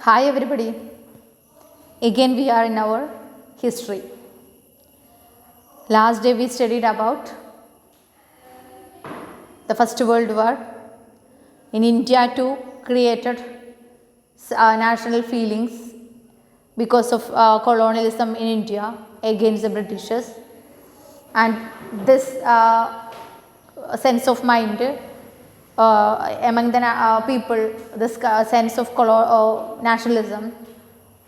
Hi everybody. Again we are in our history. Last day we studied about the First World War. In India too created national feelings because of colonialism in India against the Britishers, and this sense of mind among the people, this sense of nationalism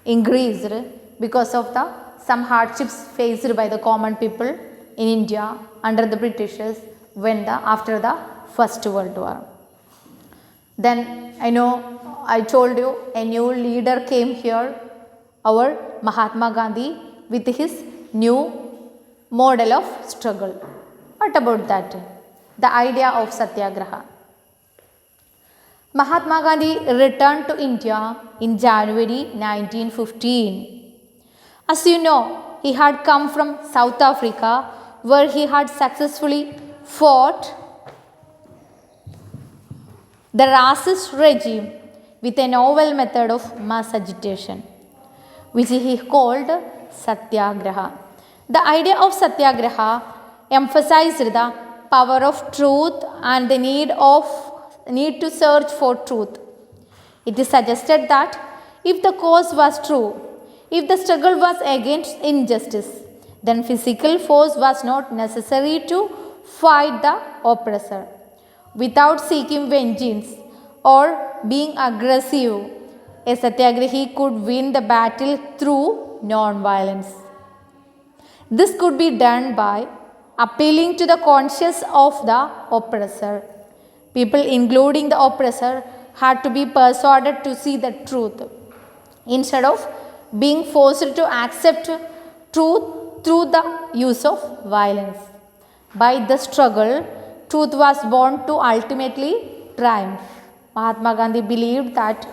increased because of the some hardships faced by the common people in India under the Britishers after the First World War. Then I told you a new leader came here, our Mahatma Gandhi, with his new model of struggle. What about that? The idea of Satyagraha. Mahatma Gandhi returned to India in January 1915. As you know, he had come from South Africa, where he had successfully fought the racist regime with a novel method of mass agitation, which he called Satyagraha. The idea of Satyagraha emphasized the power of truth and the need to search for truth. It is suggested that if the cause was true, if the struggle was against injustice, then physical force was not necessary to fight the oppressor. Without seeking vengeance or being aggressive, a Satyagrahi could win the battle through non-violence. This could be done by appealing to the conscience of the oppressor. People, including the oppressor, had to be persuaded to see the truth instead of being forced to accept truth through the use of violence. By the struggle, truth was born to ultimately triumph. Mahatma Gandhi believed that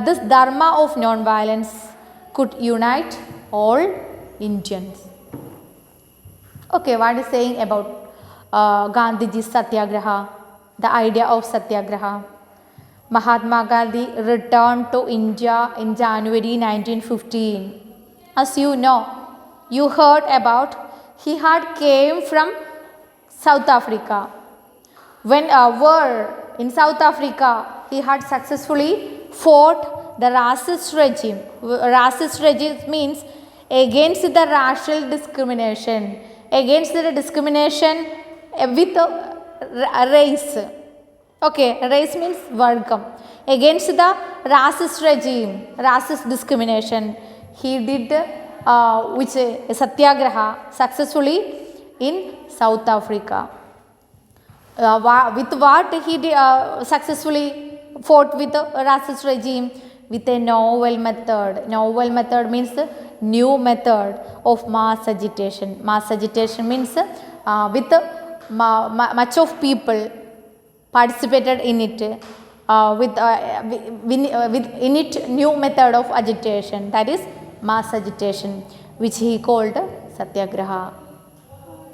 this dharma of non-violence could unite all Indians. Okay, what is saying about Gandhiji's Satyagraha, the idea of Satyagraha? Mahatma Gandhi returned to India in January 1915. As you know, you heard about he had came from South Africa. When a war in South Africa, he had successfully fought the racist regime. Racist regime means against the racial discrimination, against the discrimination with race. Okay, race means vargam. Against the racist regime, racist discrimination, he did Satyagraha successfully in South Africa. With what he successfully fought with the racist regime? With a novel method. Novel method means new method of mass agitation. Mass agitation means with much of people participated in it, with in it new method of agitation, that is mass agitation, which he called Satyagraha.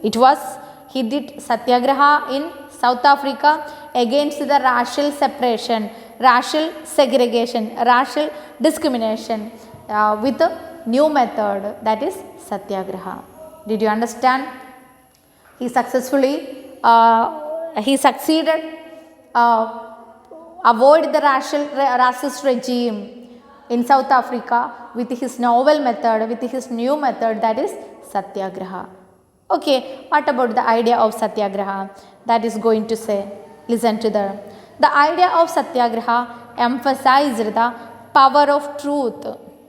He did Satyagraha in South Africa against the racial separation, racial segregation, racial discrimination, with a new method, that is Satyagraha. Did you understand? He successfully he succeeded avoid the racist regime in South Africa with his novel method, with his new method, that is Satyagraha. Okay, what about the idea of Satyagraha? That is going to say, listen to the idea of Satyagraha emphasized the power of truth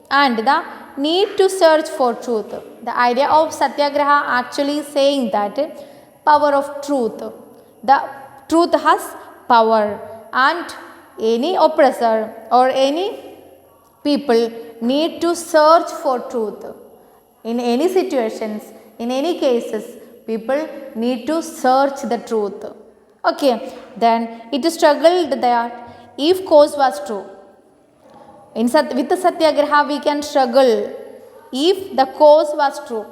and the need to search for truth. The idea of Satyagraha actually saying that power of truth. The truth has power, and any oppressor or any people need to search for truth. In any situations, in any cases, people need to search the truth. Okay, then it struggled that if cause was true. With the Satyagraha we can struggle if the cause was true.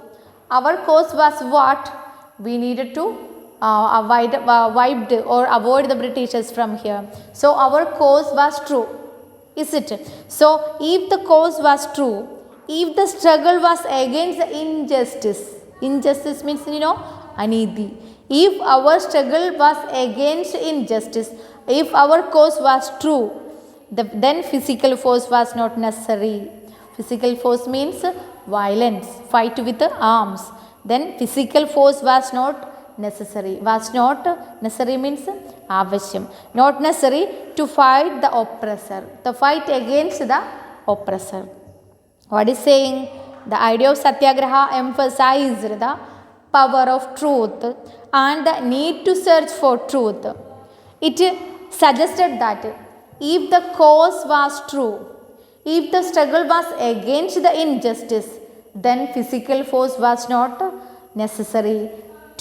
Our cause was what? We needed to avoid the Britishers from here. So our cause was true. Is it? So, if the cause was true, if the struggle was against the injustice, injustice means anidhi. If our struggle was against injustice, if our cause was true, then physical force was not necessary. Physical force means violence, fight with the arms. Then physical force was not necessary. Was not necessary means avashyam. Not necessary to fight the oppressor. The fight against the oppressor. What is saying? The idea of Satyagraha emphasized the power of truth and the need to search for truth. It suggested that if the cause was true, if the struggle was against the injustice, then physical force was not necessary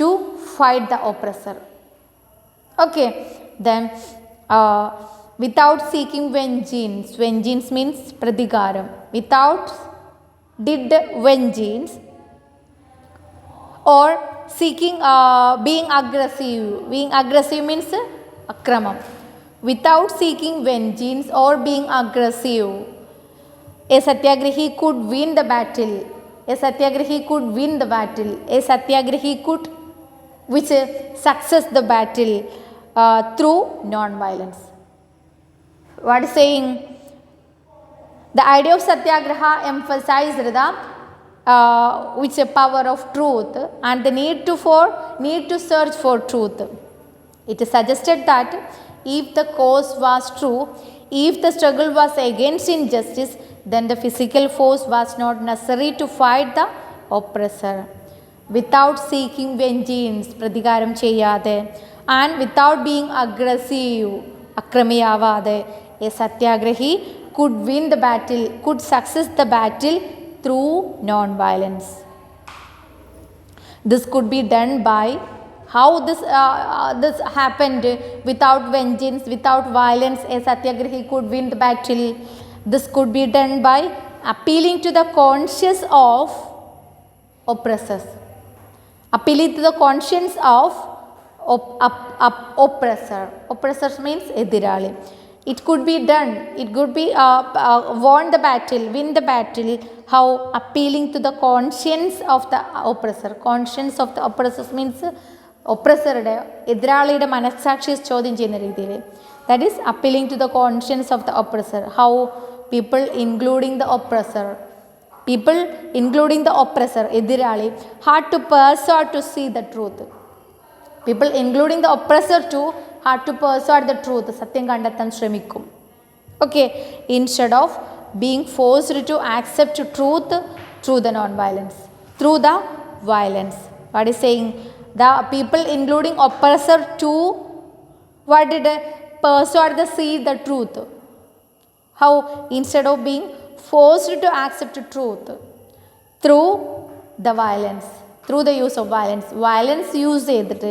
to fight the oppressor. Okay, then without seeking vengeance, vengeance means pradikaram, without did vengeance or seeking being aggressive means akramam. Without seeking vengeance or being aggressive, a satyagrahi could win the battle. A satyagrahi could win the battle. A satyagrahi could which success the battle through non-violence. What is saying? The idea of Satyagraha emphasized the which power of truth and the need to search for truth. It suggested that if the cause was true, if the struggle was against injustice, then the physical force was not necessary to fight the oppressor. Without seeking vengeance, pradikaram cheyyade, and without being aggressive, akramiyavade, a satyagrahi could win the battle, could success the battle through non-violence. This could be done by how this happened without vengeance, without violence. A satyagrahi could win the battle. This could be done by appealing to the conscience of oppressors. Appealing to the conscience of oppressor. Oppressors means edirali. It could be done. It could be won the battle, win the battle. How? Appealing to the conscience of the oppressor. Conscience of the oppressors means ഒപ്രസറുടെ എതിരാളിയുടെ മനസ്സാക്ഷിയെ ചോദ്യം ചെയ്യുന്ന രീതിയിൽ. That is appealing to the conscience of the oppressor. How? People including the oppressor, people including the oppressor, എതിരാളി, hard to persuade to see the truth. People including the oppressor to hard to persuade the truth, സത്യം കണ്ടെത്താൻ ശ്രമിക്കും. Okay, instead of being forced to accept truth through the non violence, through the violence. What is saying? The people including oppressor to what did persuade the see the truth. How? Instead of being forced to accept truth through the violence, through the use of violence. Violence use ചെയ്തിട്ട്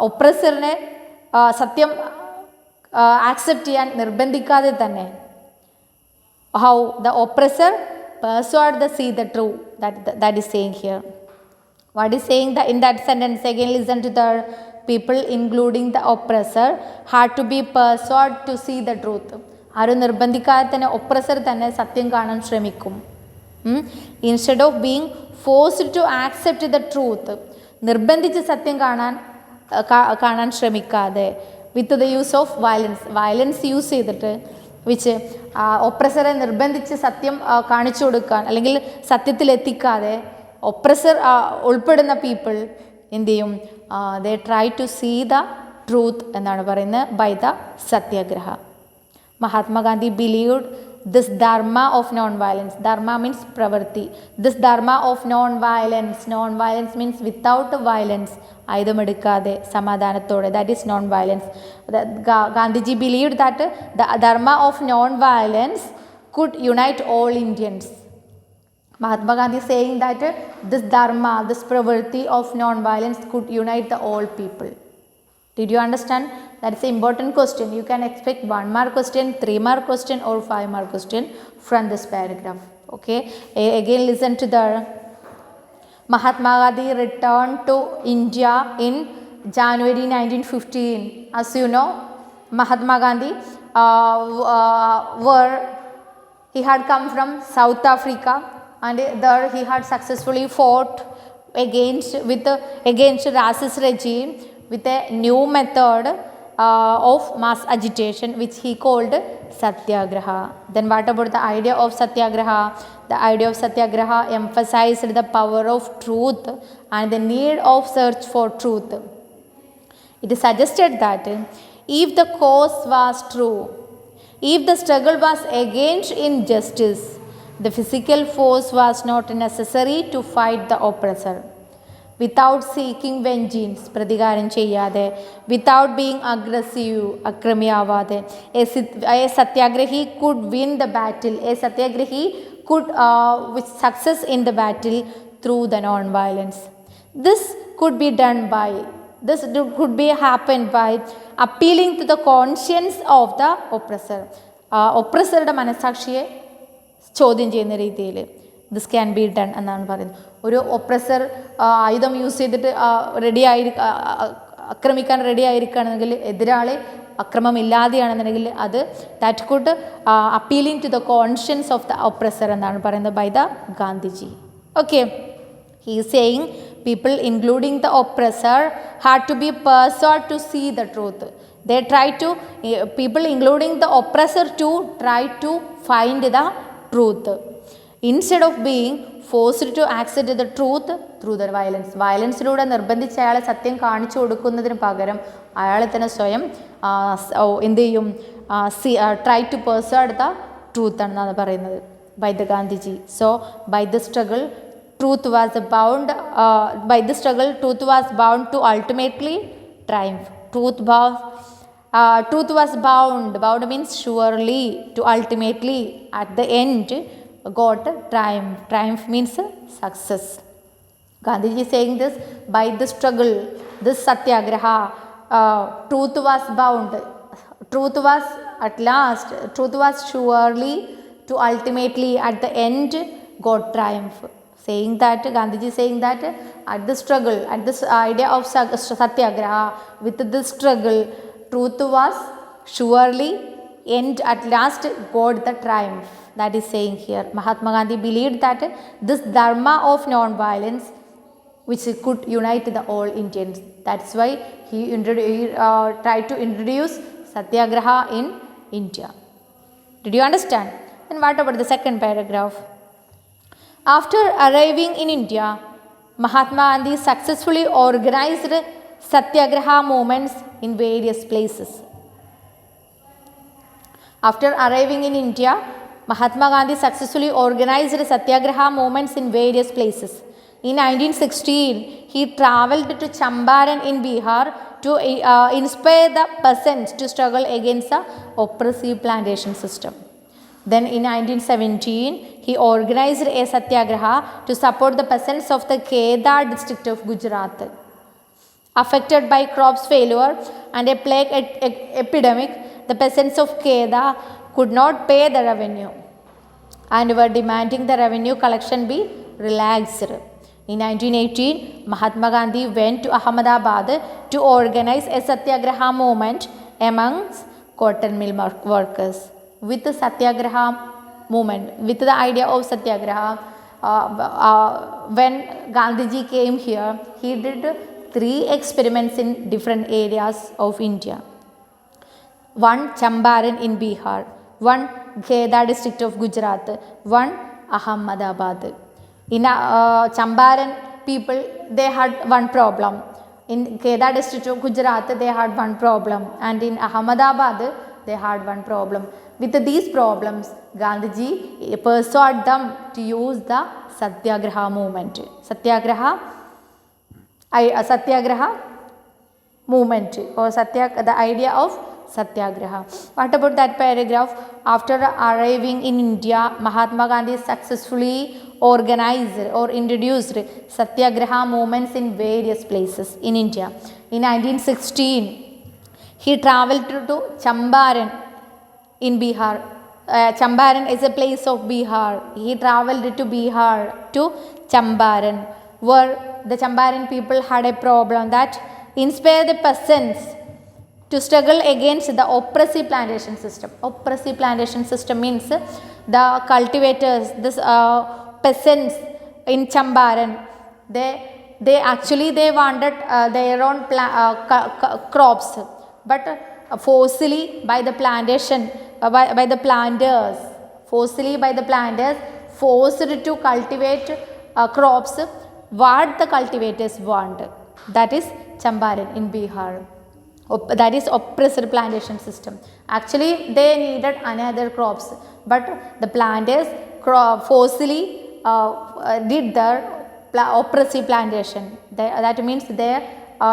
ഒപ്രസറിനെ സത്യം accept ചെയ്യാൻ നിർബന്ധിക്കാതെ തന്നെ. How? The oppressor persuade the see the truth. That is saying here. What is saying that in that sentence? Again listen to the people including the oppressor had to be persuaded to see the truth. ആരും നിർബന്ധിക്കാതെ തന്നെ oppressor തന്നെ സത്യം കാണാൻ ശ്രമിക്കും. Instead of being forced to accept the truth, നിർബന്ധിച്ച് സത്യം കാണാൻ ശ്രമിക്കാതെ, with the use of violence, violence use ചെയ്തിട്ട് വിച്ച് ഒപ്രസറെ നിർബന്ധിച്ച് സത്യം കാണിച്ചു കൊടുക്കാൻ അല്ലെങ്കിൽ സത്യത്തിലെത്തിക്കാതെ ഒപ്രസർ ഉൾപ്പെടുന്ന പീപ്പിൾ എന്ത് ചെയ്യും? They try to see the truth എന്നാണ് പറയുന്നത് by the satyagraha. Mahatma Gandhi believed this dharma of non violence. Dharma means പ്രവൃത്തി. This dharma of non violence. Non violence means without violence, ആയുധമെടുക്കാതെ സമാധാനത്തോടെ. That is non violence. Gandhiji believed that the dharma of non violence could unite all Indians. Mahatma Gandhi is saying that this dharma, this pravritti of non-violence could unite the all people. Did you understand? That is an important question. You can expect 1 mark question, 3 mark question or 5 mark question from this paragraph. Okay. Again listen to the Mahatma Gandhi returned to India in January 1915. As you know, Mahatma Gandhi where he had come from South Africa, and there he had successfully fought against racist regime with a new method of mass agitation, which he called Satyagraha. Then what about the idea of Satyagraha? The idea of Satyagraha emphasized the power of truth and the need of search for truth. It suggested that if the cause was true, if the struggle was against injustice, the physical force was not necessary to fight the oppressor. Without seeking vengeance, പ്രതികാരം ചെയ്യാതെ, without being aggressive, അക്രമിയാവാതെ, a satyagrahi could win the battle. A satyagrahi could with success in the battle through the non-violence. This could be done by, this could be happened by appealing to the conscience of the oppressor. ഒപ്രസറുടെ മനസാക്ഷിയെ ചോദ്യം ചെയ്യുന്ന രീതിയിൽ this can be done എന്നാണ് പറയുന്നത്. ഒരു oppressor ആയുധം use ചെയ്തിട്ട് ആക്രമിക്കാൻ റെഡി ആയിരിക്കുകയാണെന്നെങ്കിൽ, എതിരാളി അക്രമമില്ലാതെയാണെന്നുണ്ടെങ്കിൽ, അത് that could appealing to the conscience of the oppressor എന്നാണ് പറയുന്നത് by the Gandhiji. Okay, he is saying people including the oppressor had to be persuaded to see the truth. They try to, people including the oppressor to try to find the truth instead of being forced to accept the truth through the violence. വയലൻസിലൂടെ നിർബന്ധിച്ച് അയാളെ സത്യം കാണിച്ചു കൊടുക്കുന്നതിന് പകരം അയാളെ തന്നെ സ്വയം എന്ത് ചെയ്യും, try to persuade the truth എന്നാണ് പറയുന്നത് by the Gandhiji. So by the struggle truth was bound to ultimately triumph. Truth was bound means surely, to ultimately, at the end, got triumph. Triumph means success. Gandhiji is saying this, by the struggle, this satyagraha, truth was bound, truth was at last, truth was surely, to ultimately, at the end, got triumph. Saying that, Gandhiji saying that at the struggle, at this idea of satyagraha, with this struggle, truth was surely and at last got the triumph. That is saying here, Mahatma Gandhi believed that this dharma of non-violence, which could unite the all Indians. That's why he tried to introduce satyagraha in India. Did you understand? And what about the second paragraph? After arriving in India, Mahatma Gandhi successfully organized satyagraha movements in various places. After arriving in India, Mahatma Gandhi successfully organized satyagraha movements in various places. In 1916, he travelled to Champaran in Bihar to inspire the peasants to struggle against the oppressive plantation system. Then in 1917, he organized a satyagraha to support the peasants of the Kedar district of Gujarat. Affected by crops failure and a plague epidemic, the peasants of Kedar could not pay the revenue and were demanding the revenue collection be relaxed. In 1918, Mahatma Gandhi went to Ahmedabad to organize a satyagraha movement amongst cotton mill workers. With the satyagraha movement, with the idea of satyagraha, when Gandhiji came here, he did 3 experiments in different areas of India. One Champaran in Bihar, one Kedar district of Gujarat, one Ahmedabad. In Champaran people, they had one problem. In Kedar district of Gujarat, they had one problem, and in Ahmedabad, they had one problem. With these problems, Gandhiji persuaded them to use the satyagraha movement. Satyagraha movement, or the idea of satyagraha. What about that paragraph? After arriving in India, Mahatma Gandhi successfully organized or introduced satyagraha movements in various places in India. In 1916, he travelled to Champaran in Bihar. Champaran is a place of Bihar. He travelled to Bihar, to Champaran, where the Champaran people had a problem that inspired the peasants to struggle against the oppressive plantation system. Oppressive plantation system means the cultivators, this peasants in Champaran, they actually they wanted their own crops, but forcibly by the plantation, by the planters, forced to cultivate crops what the cultivators want. That is Champaran in Bihar. That is oppressed plantation system. Actually they needed another crops, but the planters forcibly did their oppressive plantation. That means they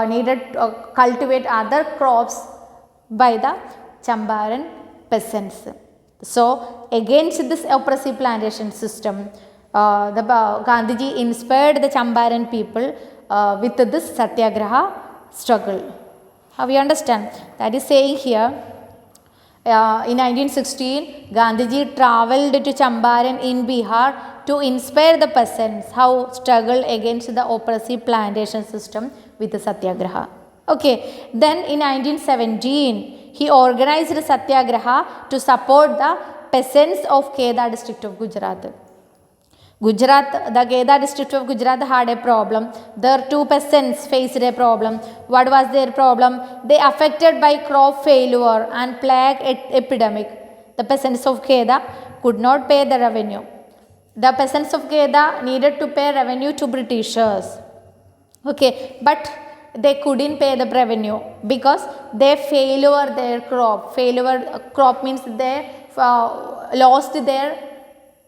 needed to cultivate other crops by the Champaran peasants. So against this oppressive plantation system, the Gandhiji inspired the Champaran people with this satyagraha struggle. How we understand? That is saying here, in 1916, Gandhiji travelled to Champaran in Bihar to inspire the peasants how struggle against the oppressive plantation system with the satyagraha. Okay, then in 1917, he organized a satyagraha to support the peasants of Kheda district of Gujarat. The Kheda district of Gujarat had a problem. Their two peasants faced a problem. What was their problem? They affected by crop failure and plague epidemic. The peasants of Kheda could not pay the revenue. The peasants of Kheda needed to pay revenue to Britishers. Okay, but they couldn't pay the revenue because they failure their crop. Failure crop means they lost their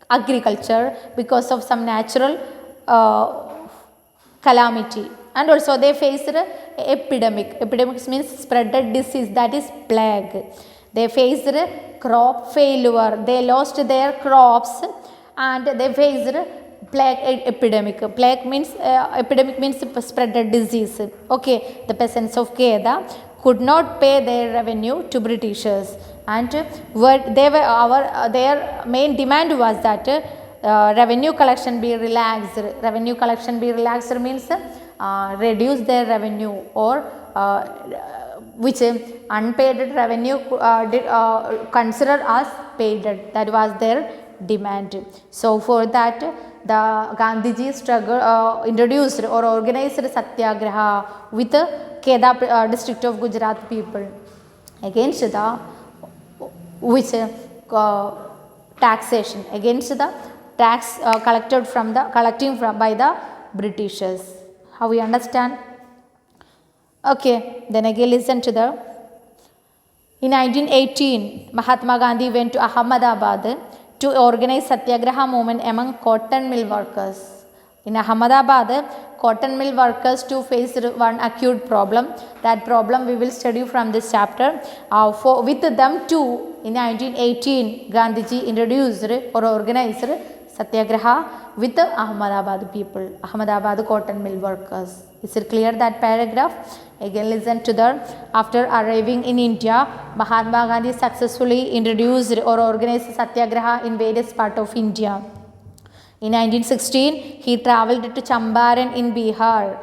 agriculture because of some natural calamity, and also they faced epidemic. Epidemics means spreaded disease, that is plague. They faced crop failure, they lost their crops, and they faced plague epidemic. Plague means epidemic means spreaded disease. Okay, the peasants of Kheda could not pay their revenue to Britishers, and their main demand was that revenue collection be relaxed. Revenue collection be relaxed means reduce their revenue, or which unpaid revenue considered as paid. That was their demand. So for that, the Gandhiji struggle introduced or organized satyagraha with the Kheda district of Gujarat people against the taxation, against the tax collecting by the Britishers. How we understand? Okay, then again listen to the. In 1918, Mahatma Gandhi went to Ahmedabad to organize satyagraha movement among cotton mill workers. In Ahmedabad, cotton mill workers too faced one acute problem. That problem we will study from this chapter. With them too, in 1918, Gandhiji introduced or organized satyagraha with the Ahmedabad people, Ahmedabad cotton mill workers. Is it clear, that paragraph? Again listen to that. After arriving in India, Mahatma Gandhi successfully introduced or organized satyagraha in various parts of India. In 1916, he travelled to Champaran in Bihar,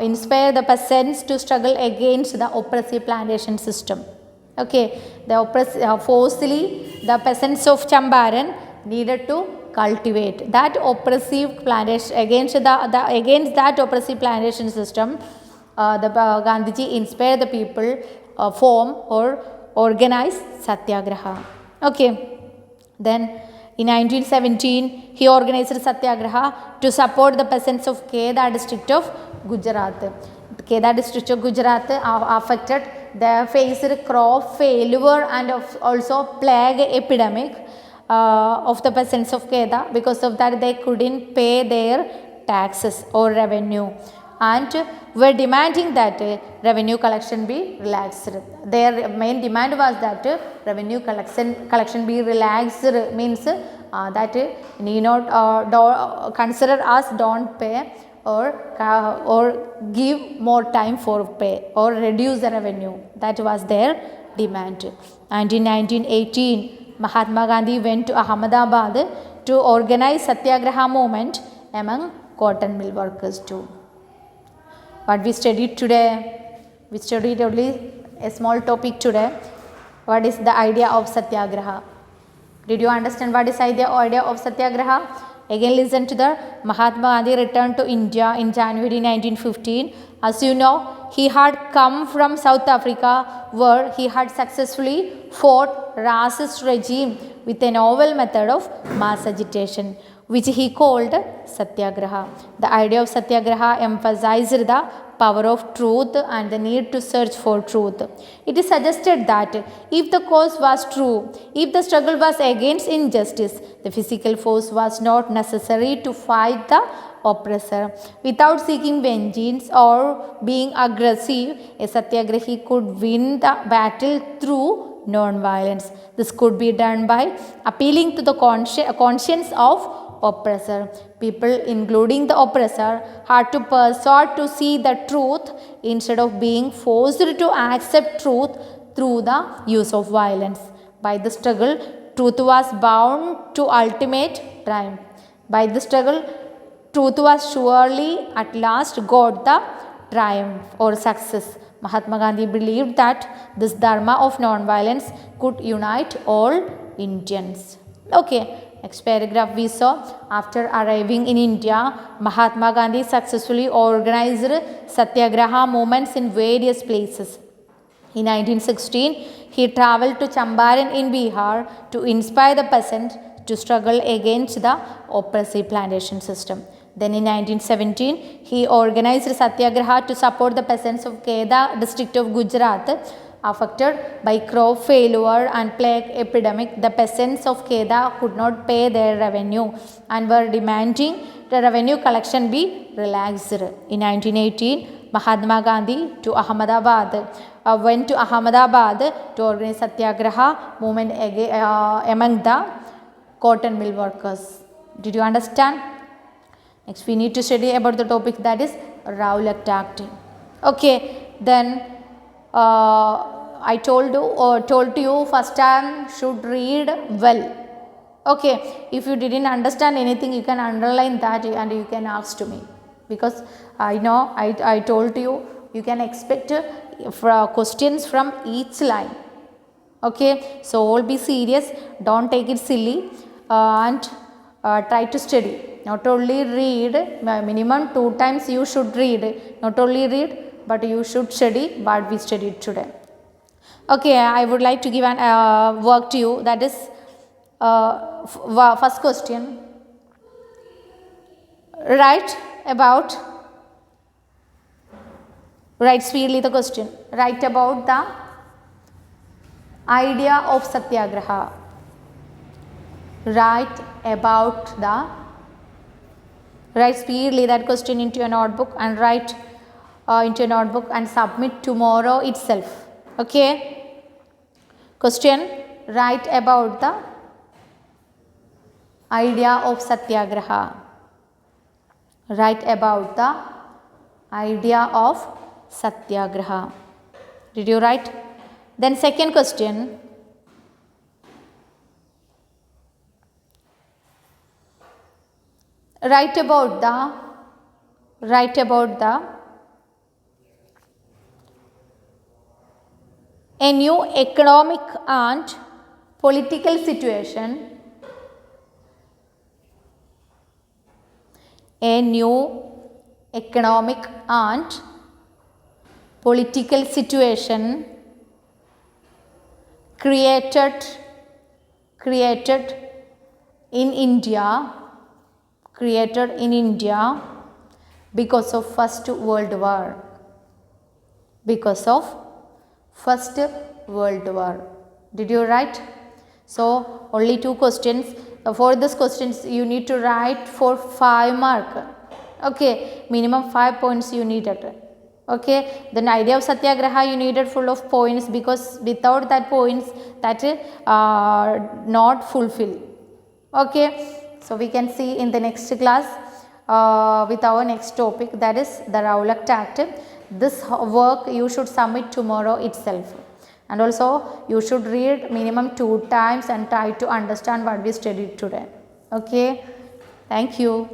inspired the peasants to struggle against the oppressive plantation system. Okay, forcibly the peasants of Champaran needed to cultivate that oppressive plantation. Against that oppressive plantation system, the Gandhiji inspired the people form or organize satyagraha. Okay, then in 1917, he organized satyagraha to support the peasants of Kheda district of Gujarat. Kheda district of Gujarat affected, they faced crop failure and also plague epidemic of the peasants of Kheda. Because of that, they couldn't pay their taxes or revenue, and were demanding that revenue collection be relaxed. Their main demand was that revenue collection be relaxed, means that need not consider as don't pay, or give more time for pay, or reduce the revenue. That was their demand. And in 1918, Mahatma Gandhi went to Ahmedabad to organize satyagraha movement among cotton mill workers too. What we studied today? We studied only a small topic today. What is the idea of Satyagraha? Did you understand what is idea of Satyagraha? Again listen to the Mahatma Gandhi returned to India in January 1915. As you know, he had come from South Africa where he had successfully fought racist regime with a novel method of mass agitation, which he called Satyagraha. The idea of Satyagraha emphasized the power of truth and the need to search for truth. It is suggested that if the cause was true, if the struggle was against injustice, the physical force was not necessary to fight the oppressor. Without seeking vengeance or being aggressive, a Satyagrahi could win the battle through non-violence. This could be done by appealing to the conscience of oppressor. People, including the oppressor, had to persuade to see the truth instead of being forced to accept truth through the use of violence. By the struggle, truth was bound to ultimate triumph. By the struggle, truth was surely at last got the triumph or success. Mahatma Gandhi believed that this dharma of non-violence could unite all Indians. Okay. Next paragraph we saw, after arriving in India, Mahatma Gandhi successfully organized Satyagraha movements in various places. In 1916, he travelled to Champaran in Bihar to inspire the peasants to struggle against the oppressive plantation system. Then in 1917, he organized Satyagraha to support the peasants of Kedah district of Gujarat affected by crop failure and plague epidemic. The peasants of Kedah could not pay their revenue and were demanding the revenue collection be relaxed. In 1918, Mahatma Gandhi went to Ahmedabad to organize Satyagraha movement among the cotton mill workers. Did you understand? Next we need to study about the topic, that is Rowlatt Act. Okay, then I told to you first time should read well. Okay, if you didn't understand anything, you can underline that and you can ask to me, because I know I told you can expect questions from each line. Okay, so all be serious, don't take it silly, and try to study. Not only read, minimum 2 times you should read. Not only read, but you should study what we studied today. Okay, I would like to give an work to you, that is first question. Write speedily the question. Write about the idea of Satyagraha. Write speedily that question into your notebook and write into a notebook and submit tomorrow itself. Okay. Question, write about the idea of Satyagraha. Write about the idea of Satyagraha. Did you write? Then second question, write about the a new economic and political situation. A new economic and political situation created in India because of First World War. Because of First World War. Did you write? So only 2 questions. For this questions you need to write for 5 mark. Okay, minimum 5 points you needed. Okay, the idea of Satyagraha you needed full of points, because without that points that not fulfill. Okay, so we can see in the next class with our next topic, that is the Rowlatt Act. This work you should submit tomorrow itself, and also you should read minimum 2 times and try to understand what we studied today. Okay, thank you.